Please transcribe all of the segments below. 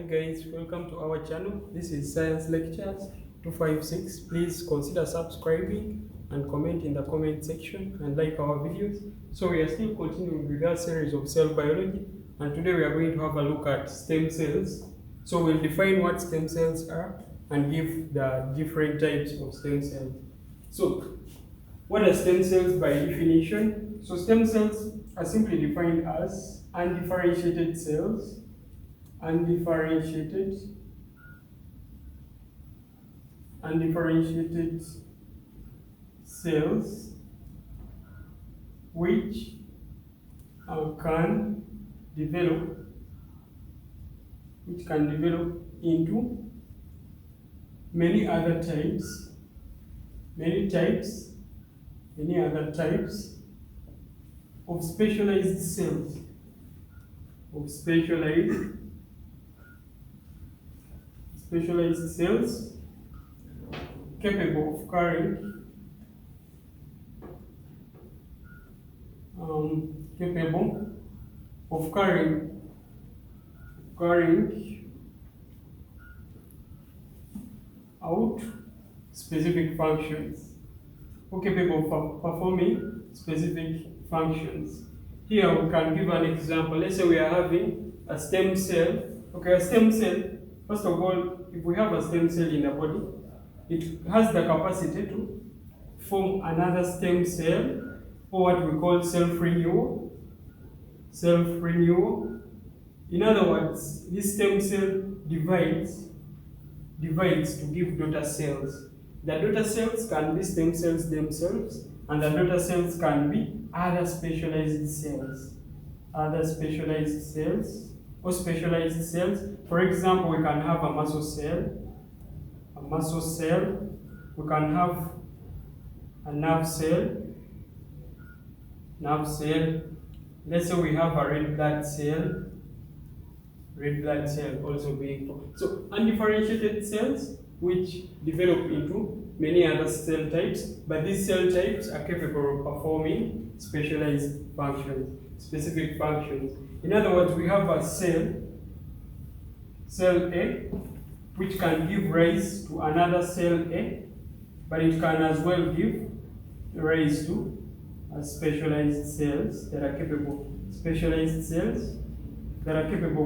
guys, welcome to our channel. This is Science Lectures 256. Please consider subscribing and comment in the comment section and like our videos. So we are still continuing with our series of cell biology, and today we are going to have a look at stem cells. So we'll define what stem cells are and give the different types of stem cells. So what are stem cells by definition? So stem cells are simply defined as undifferentiated cells, undifferentiated cells which can develop into many other types of specialized cells, specialized cells capable of carrying out specific functions, or capable of performing specific functions. Here we can give an example. Let's say we are having a stem cell. Okay, a stem cell, first of all, if we have a stem cell in the body, it has the capacity to form another stem cell, or what we call self-renewal. In other words, this stem cell divides to give daughter cells. The daughter cells can be stem cells themselves, and the daughter cells can be other specialized cells. For example, we can have a muscle cell. We can have a nerve cell. Let's say we have a red blood cell also being formed. So undifferentiated cells which develop into many other cell types, but these cell types are capable of performing specialized functions, specific functions. In other words, we have a cell A, which can give rise to another cell A, but it can as well give rise to specialized cells that are capable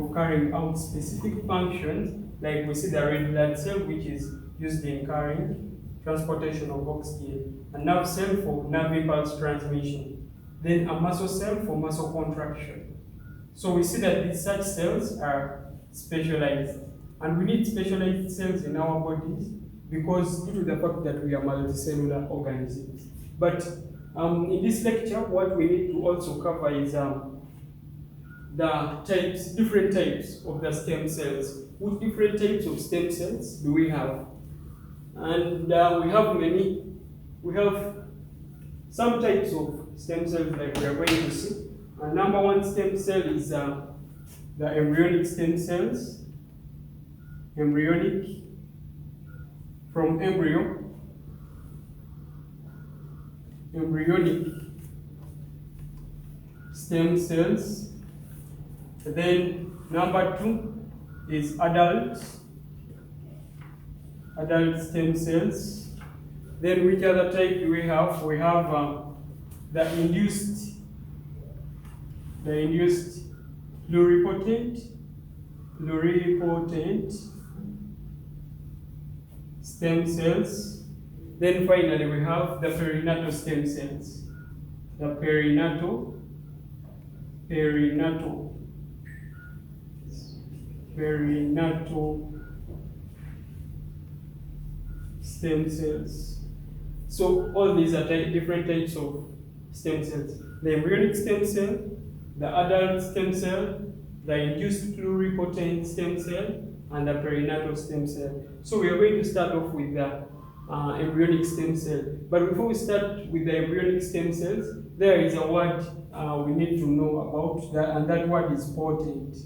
of carrying out specific functions, like we see the red blood cell, which is used in carrying transportation of oxygen, a nerve cell for nerve impulse transmission, then a muscle cell for muscle contraction. So we see that these such cells are specialized, and we need specialized cells in our bodies because due to the fact that we are multicellular organisms. But in this lecture, what we need to also cover is different types of the stem cells. What different types of stem cells do we have? And we have many. We have some types of stem cells like we are going to see. And number one stem cell is the embryonic stem cells. Embryonic, from embryo. Embryonic stem cells. Then number two is adult stem cells. Then which other type do we have? We have the induced pluripotent stem cells. Then finally we have the perinatal stem cells. The perinatal stem cells. So all these are different types of stem cells. The embryonic stem cell, the adult stem cell, the induced pluripotent stem cell, and the perinatal stem cell. So we are going to start off with the embryonic stem cell. But before we start with the embryonic stem cells, there is a word we need to know about, and that word is potent.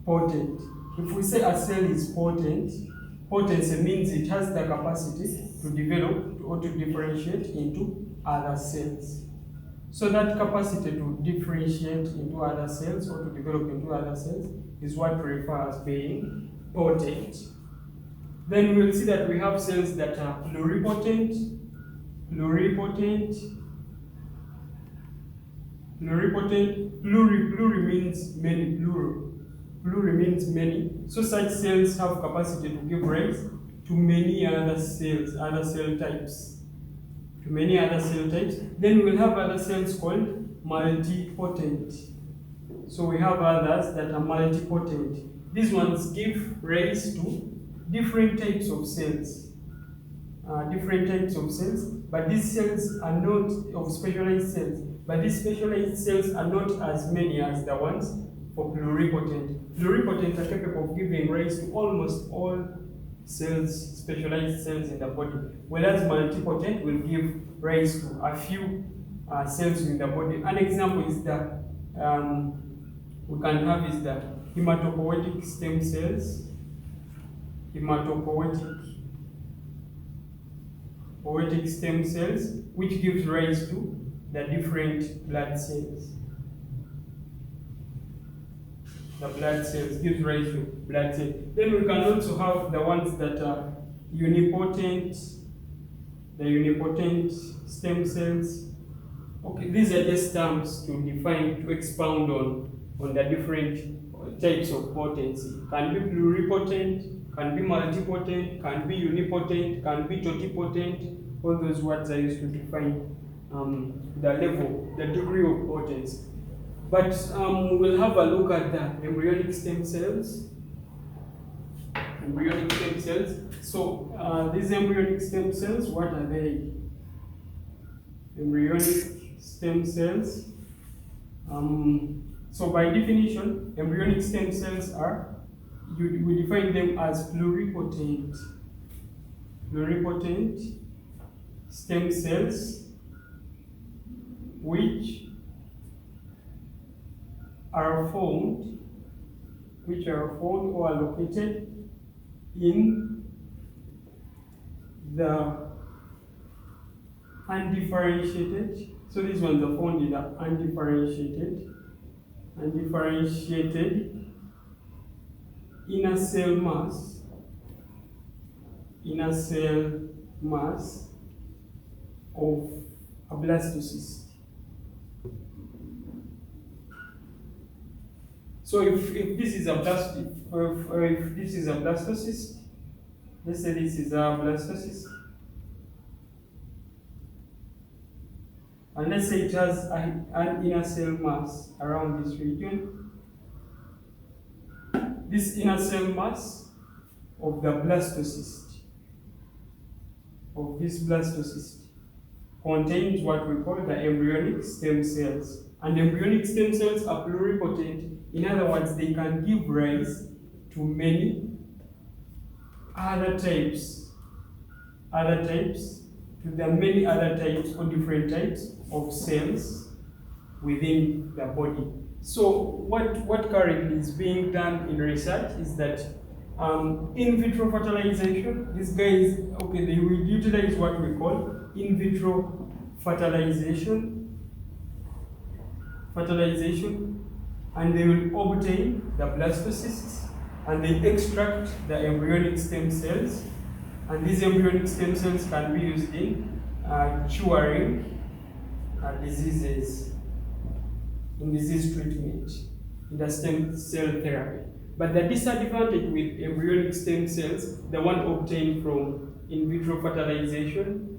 Potent. If we say a cell is potent, potency means it has the capacity to develop or to differentiate into other cells. So that capacity to differentiate into other cells or to develop into other cells is what we refer as being potent. Then we'll see that we have cells that are pluripotent. Pluri means many, pluri means many. So such cells have capacity to give rise to many other cells, other cell types. To many other cell types. Then we'll have other cells called multipotent. So we have others that are multipotent. These ones give rise to different types of cells. But these cells are not of specialized cells. But these specialized cells are not as many as the ones for pluripotent. Pluripotent are capable of giving rise to almost all cells, specialized cells in the body, whereas multipotent will give rise to a few cells in the body. An example is the we can have is the hematopoietic stem cells, hematopoietic stem cells, which gives rise to the different blood cells. The blood cells gives rise to blood cells. Then we can also have the ones that are unipotent, the unipotent stem cells. Okay, these are just terms to define, to expound on the different types of potency. Can be pluripotent, can be multipotent, can be unipotent, can be totipotent. All those words are used to define the level, the degree of potency. But we'll have a look at the embryonic stem cells. Embryonic stem cells. So these embryonic stem cells, what are they? Embryonic stem cells. So by definition, embryonic stem cells are, we define them as pluripotent. Pluripotent stem cells which are found or are located in the undifferentiated. So these ones are found in the undifferentiated inner cell mass of a blastocyst. So if this is a blastocyst, let's say this is a blastocyst, and let's say it has an inner cell mass around this region. This inner cell mass of the blastocyst, of this blastocyst, contains what we call the embryonic stem cells. And embryonic stem cells are pluripotent. In other words, they can give rise to many other types, to the many other types or different types of cells within the body. So what currently is being done in research is that in vitro fertilization, these guys, okay, they will utilize what we call in vitro fertilization, and they will obtain the blastocysts and they extract the embryonic stem cells, and these embryonic stem cells can be used in curing diseases, in disease treatment, in the stem cell therapy. But the disadvantage with embryonic stem cells, the one obtained from in vitro fertilization,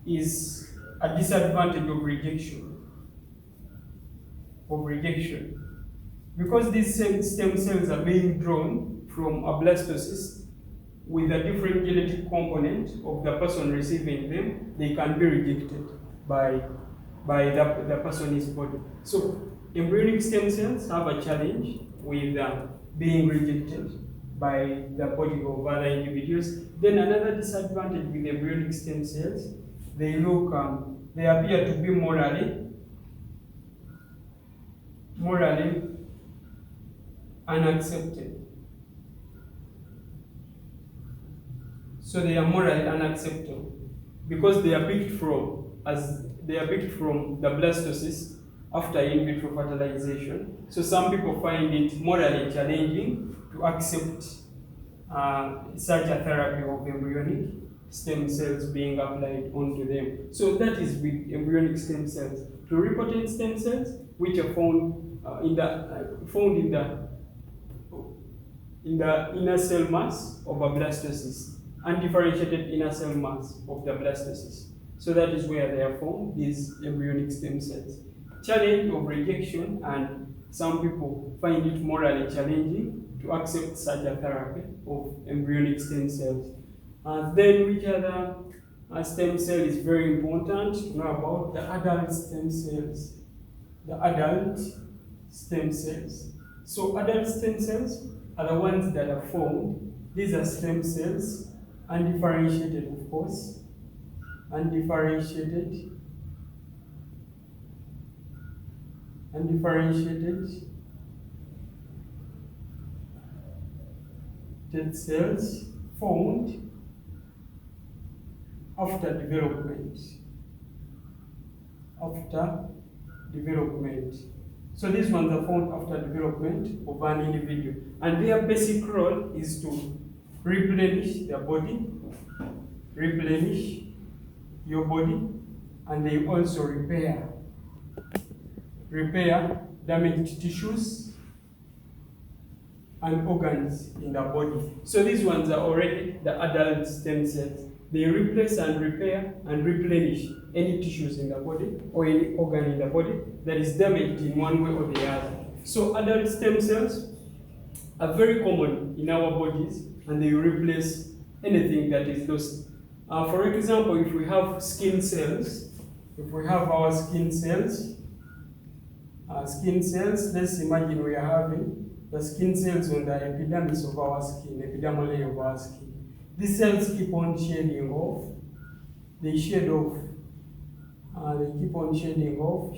is a disadvantage of rejection. Because these stem cells are being drawn from a blastocyst with a different genetic component of the person receiving them, they can be rejected by the person's body. So embryonic stem cells have a challenge with being rejected by the body of other individuals. Then another disadvantage with embryonic stem cells, they appear to be morally unaccepted. So they are morally unacceptable because they are picked from as they are picked from the blastocyst after in vitro fertilization. So some people find it morally challenging to accept such a therapy of embryonic stem cells being applied onto them. So that is with embryonic stem cells. Pluripotent stem cells, which are found in the inner cell mass of a blastocyst, undifferentiated inner cell mass of the blastocyst. So that is where they are found, these embryonic stem cells. Challenge of rejection, and some people find it morally challenging to accept such a therapy of embryonic stem cells. Then which other stem cell is very important to know about? The adult stem cells. The adult stem cells. So adult stem cells are the ones that are formed. These are stem cells, undifferentiated, of course, undifferentiated cells formed after development. So these ones are formed after development of an individual, and their basic role is to replenish their body, replenish your body, and they also repair damaged tissues and organs in the body. So these ones are already the adult stem cells. They replace and repair and replenish any tissues in the body or any organ in the body that is damaged in one way or the other. So adult stem cells are very common in our bodies, and they replace anything that is lost. For example, if we have skin cells, if we have our skin cells, let's imagine we are having the skin cells on the epidermis of our skin, epidermal layer of our skin. These cells keep on shedding off. They shed off. They keep on shedding off,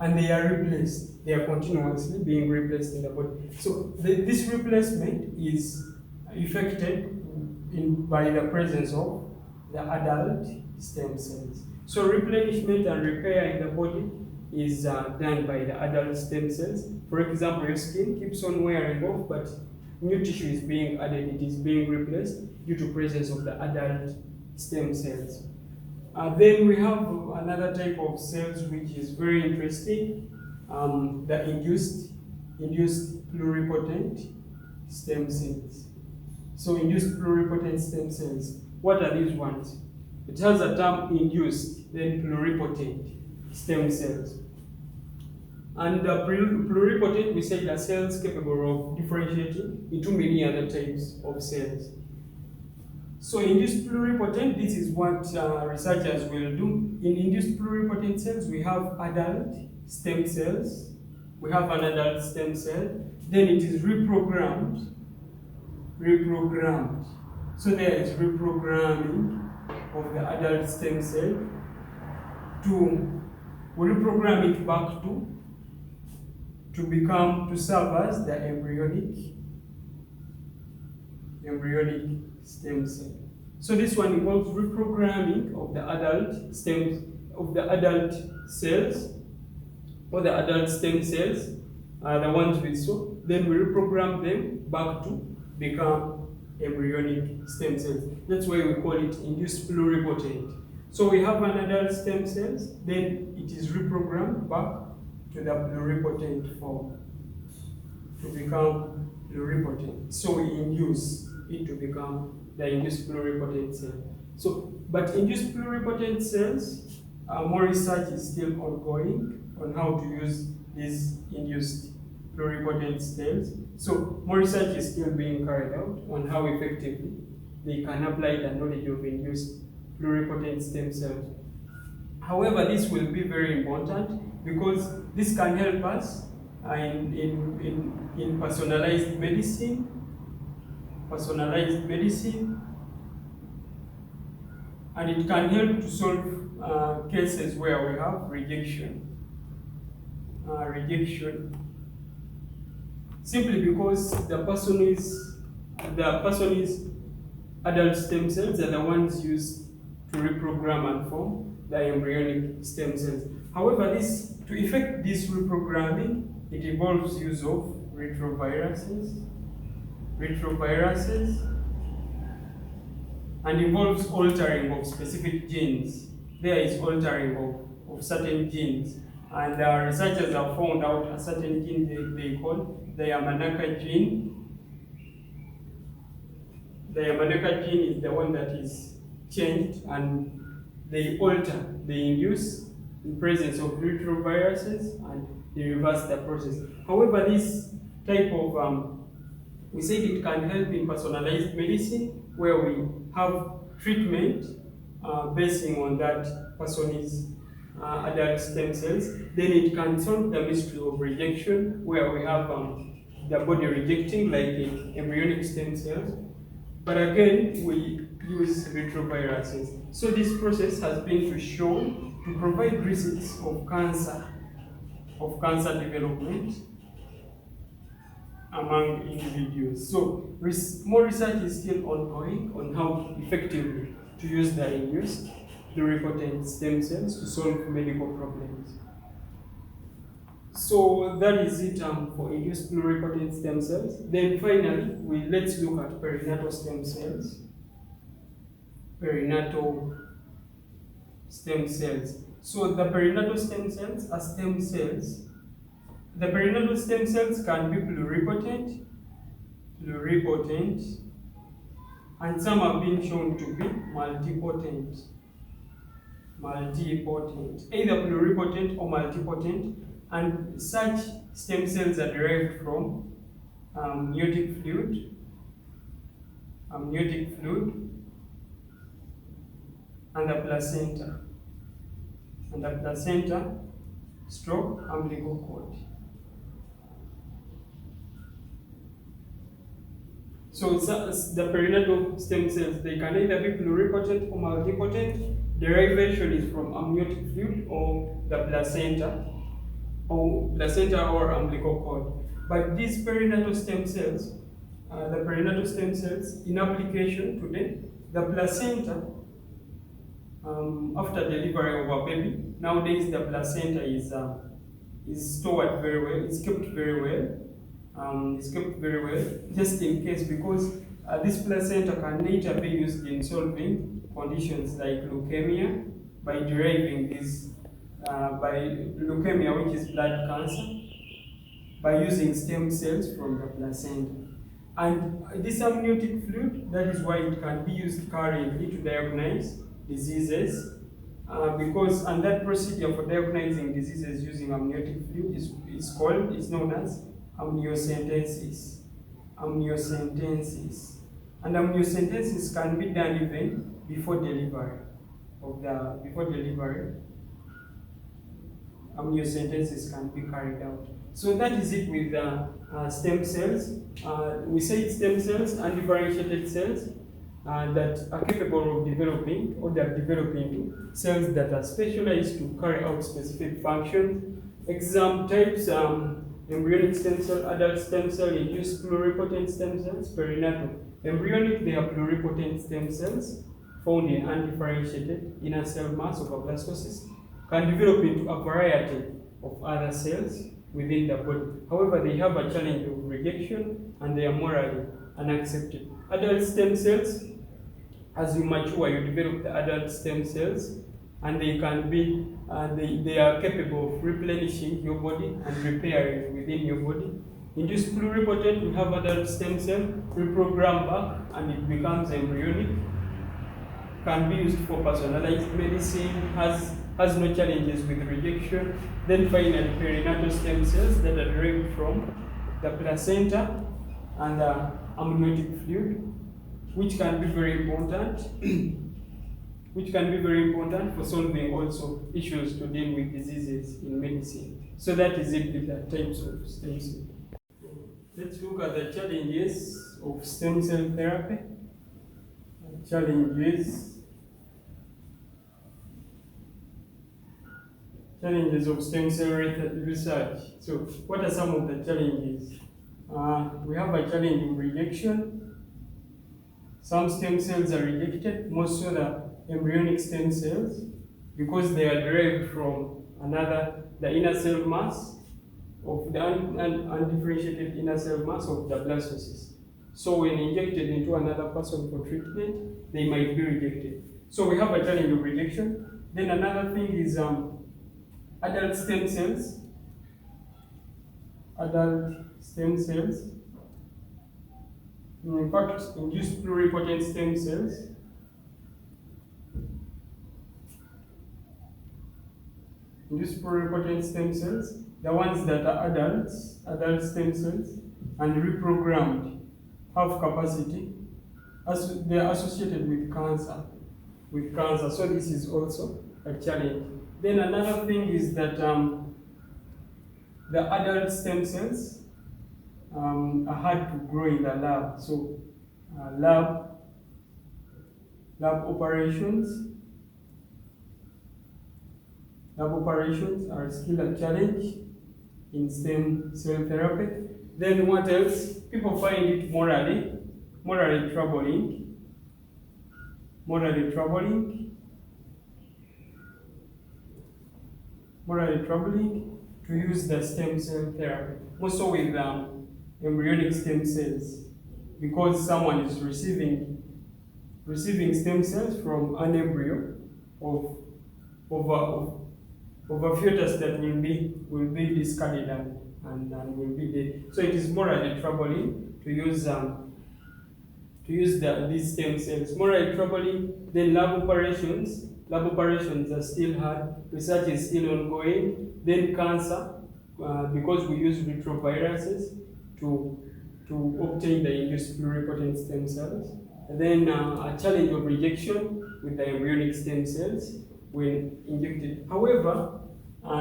and they are replaced. They are continuously being replaced in the body. So this replacement is effected by the presence of the adult stem cells. So replenishment and repair in the body is done by the adult stem cells. For example, your skin keeps on wearing off, but new tissue is being added, it is being replaced due to presence of the adult stem cells. Then we have another type of cells which is very interesting, the induced pluripotent stem cells. So induced pluripotent stem cells, what are these ones? It has a term induced, then pluripotent stem cells. And pluripotent, we say the cells capable of differentiating into many other types of cells. So induced pluripotent, this is what researchers will do. In induced pluripotent cells, we have adult stem cells. We have an adult stem cell. Then it is reprogrammed. So there is reprogramming of the adult stem cell we reprogram it back to serve as the embryonic stem cell. So this one involves reprogramming of the adult cells, or the adult stem cells, the ones we saw. Then we reprogram them back to become embryonic stem cells. That's why we call it induced pluripotent. So we have an adult stem cells, then it is reprogrammed back to the pluripotent form to become pluripotent. So we induce it to become the induced pluripotent cell. So, but induced pluripotent cells, more research is still ongoing on how to use these induced pluripotent cells. So more research is still being carried out on how effectively they can apply the knowledge of induced pluripotent stem cells. However, this will be very important because this can help us in personalized medicine, and it can help to solve cases where we have rejection. Simply because the person's adult stem cells are the ones used to reprogram and form the embryonic stem cells. However, to effect this reprogramming, it involves use of retroviruses, and involves altering of specific genes. There is altering of certain genes, and researchers have found out a certain gene they call the Yamanaka gene. The Yamanaka gene is the one that is changed, and they induce the presence of retroviruses, and they reverse the process. However, this type of, we said it can help in personalized medicine, where we have treatment basing on that person's adult stem cells. Then it can solve the mystery of rejection, where we have the body rejecting like the embryonic stem cells. But again, we use retroviruses. So this process has been shown to provide risks of cancer development among individuals. So more research is still ongoing on how effectively to use the induced pluripotent stem cells to solve medical problems. So that is it for induced pluripotent stem cells. Then finally, let's look at perinatal stem cells. Perinatal stem cells. So the perinatal stem cells are stem cells. The perinatal stem cells can be pluripotent, and some have been shown to be multipotent, either pluripotent or multipotent. And such stem cells are derived from amniotic fluid, and the placenta, stroke umbilical cord. So the perinatal stem cells, they can either be pluripotent or multipotent. Derivation is from amniotic fluid or the placenta or umbilical cord. But these perinatal stem cells, in application today, the placenta, after delivery of a baby, nowadays the placenta is stored very well, it's kept very well. Just in case, because this placenta can later be used in solving conditions like leukemia by deriving this, by leukemia, which is blood cancer, by using stem cells from the placenta. And this amniotic fluid, that is why it can be used currently to diagnose diseases, and that procedure for diagnosing diseases using amniotic fluid is known as amniocentesis. And amniocentesis can be done even before delivery. Amniocentesis can be carried out. So that is it with stem cells. We say stem cells, undifferentiated cells that are capable of developing, or they are developing cells that are specialized to carry out specific functions. Exam types: embryonic stem cell, adult stem cell, induced pluripotent stem cells, perinatal. Embryonic, they are pluripotent stem cells found in undifferentiated inner cell mass of a blastocyst, can develop into a variety of other cells within the body. However, they have a challenge of rejection, and they are morally unaccepted. Adult stem cells, as you mature, you develop the adult stem cells, and they can be, they are capable of replenishing your body and repairing within your body. Induced pluripotent, we have adult stem cell, reprogram back, and it becomes embryonic. Can be used for personalized medicine, has no challenges with rejection. Then finally, perinatal stem cells that are derived from the placenta and the amniotic fluid, which can be very important, for solving also issues to deal with diseases in medicine. So that is it with the types of stem cells. Let's look at the challenges of stem cell therapy. Challenges of stem cell research. So what are some of the challenges? We have a challenge in rejection. Some stem cells are rejected, most so the embryonic stem cells. because they are derived from the inner cell mass of the undifferentiated inner cell mass of the blastocyst. So when injected into another person for treatment, they might be rejected. So we have a challenge of rejection. Then another thing is adult stem cells. Adult stem cells. In fact, induced pluripotent stem cells. Induced pluripotent stem cells, the ones that are adult stem cells, and reprogrammed, have capacity, as they are associated with cancer. So this is also a challenge. Then another thing is that the adult stem cells are hard to grow in the lab. So lab operations are still a challenge in stem cell therapy. Then what else? People find it morally troubling. Morally troubling to use the stem cell therapy. Also with embryonic stem cells, because someone is receiving stem cells from an embryo of a fetus that will be discarded and will be dead. So it is morally troubling to use these stem cells. Morally troubling. Then lab operations are still hard. Research is still ongoing. Then cancer, because we use retroviruses to obtain the induced pluripotent stem cells. And then a challenge of rejection with the embryonic stem cells when injected. However,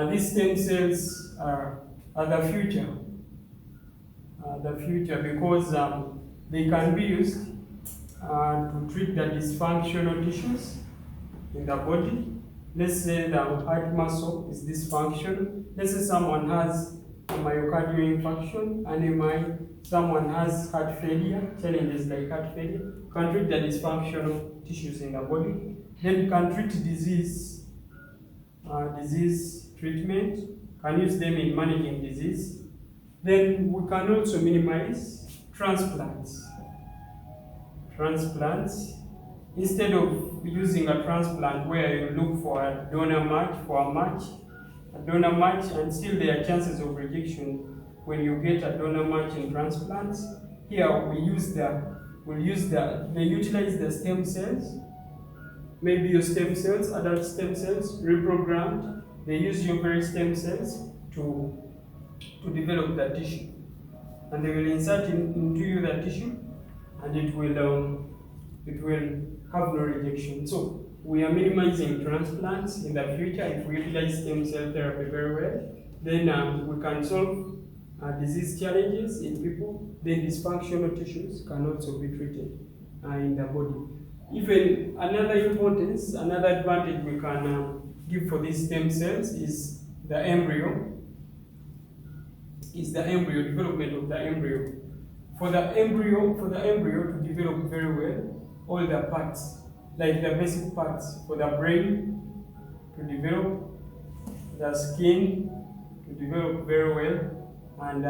these stem cells are the future. Because they can be used to treat the dysfunctional tissues in the body. Let's say the heart muscle is dysfunctional. Let's say someone has a myocardial infarction, anemia, someone has heart failure, challenges like heart failure, can treat the dysfunctional tissues in the body. Then can treat disease treatment, can use them in managing disease. Then we can also minimize transplants. Instead of using a transplant where you look for a donor match, and still there are chances of rejection when you get a donor match in transplants. Here they utilize the stem cells, maybe your stem cells, adult stem cells, reprogrammed. They use your very stem cells to develop the tissue, and they will insert into you the tissue, and it will have no rejection. So we are minimizing transplants in the future if we utilize stem cell therapy very well. Then we can solve disease challenges in people. Then dysfunctional tissues can also be treated in the body. Even another advantage we can give for these stem cells is the embryo. Development of the embryo. For the embryo to develop very well, all the parts, like the basic parts, for the brain to develop, the skin to develop very well, and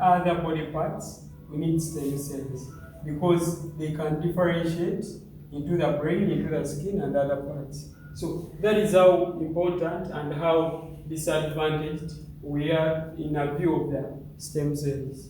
other body parts, we need stem cells because they can differentiate into the brain, into the skin, and other parts. So that is how important and how disadvantaged we are in a view of the stem cells.